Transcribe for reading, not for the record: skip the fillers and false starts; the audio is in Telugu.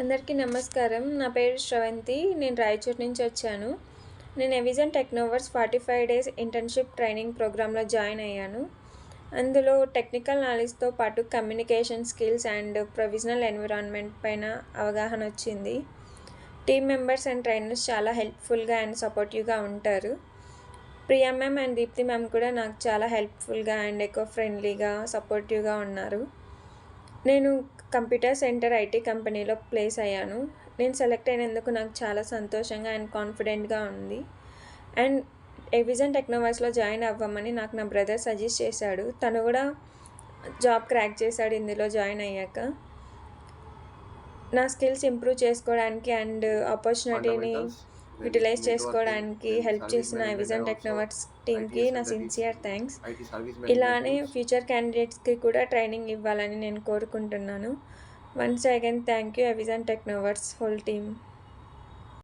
అందరికీ నమస్కారం. నా పేరు శ్రవంతి. నేను రాయచూరు నుంచి వచ్చాను. నేను ఎవిజన్ టెక్నోవర్స్ 45 డేస్ ఇంటర్న్‌షిప్ ట్రైనింగ్ ప్రోగ్రామ్‌లో జాయిన్ అయ్యాను. అందులో టెక్నికల్ నాలెడ్జ్‌తో పాటు communication skills and provisional environment పైన అవగాహన వచ్చింది. టీమ్ మెంబర్స్ అండ్ ట్రైనర్స్ చాలా హెల్ప్‌ఫుల్‌గా అండ్ సపోర్టివ్‌గా ఉంటారు. Priya ma'am and Deepti ma'am కూడా నాకు చాలా హెల్ప్‌ఫుల్‌గా అండ్ ఎకో ఫ్రెండ్లీగా, సపోర్టివ్‌గా ఉన్నారు. నేను కంప్యూటర్ సెంటర్ ఐటీ కంపెనీలో ప్లేస్ అయ్యాను. నేను సెలెక్ట్ అయినందుకు నాకు చాలా సంతోషంగా అండ్ కాన్ఫిడెంట్‌గా ఉంది. అండ్ ఎవిజన్ టెక్నోవర్స్‌లో జాయిన్ అవ్వమని నాకు నా బ్రదర్ సజెస్ట్ చేశాడు. తను కూడా జాబ్ క్రాక్ చేశాడు ఇందులో జాయిన్ అయ్యాక. నా స్కిల్స్ ఇంప్రూవ్ చేసుకోవడానికి అండ్ ఆపర్చునిటీని fundamentals wherein యూటిలైజ్ networking, చేసుకోవడానికి then హెల్ప్ service చేసిన management and Evision also Technoverse టీమ్‌కి నా ITSM, that is sincere thanks. IT service management ఇలానే tools. ఫ్యూచర్ క్యాండిడేట్స్‌కి కూడా ట్రైనింగ్ ఇవ్వాలని నేను కోరుకుంటున్నాను. Once again thank you Evision Technoverse whole team.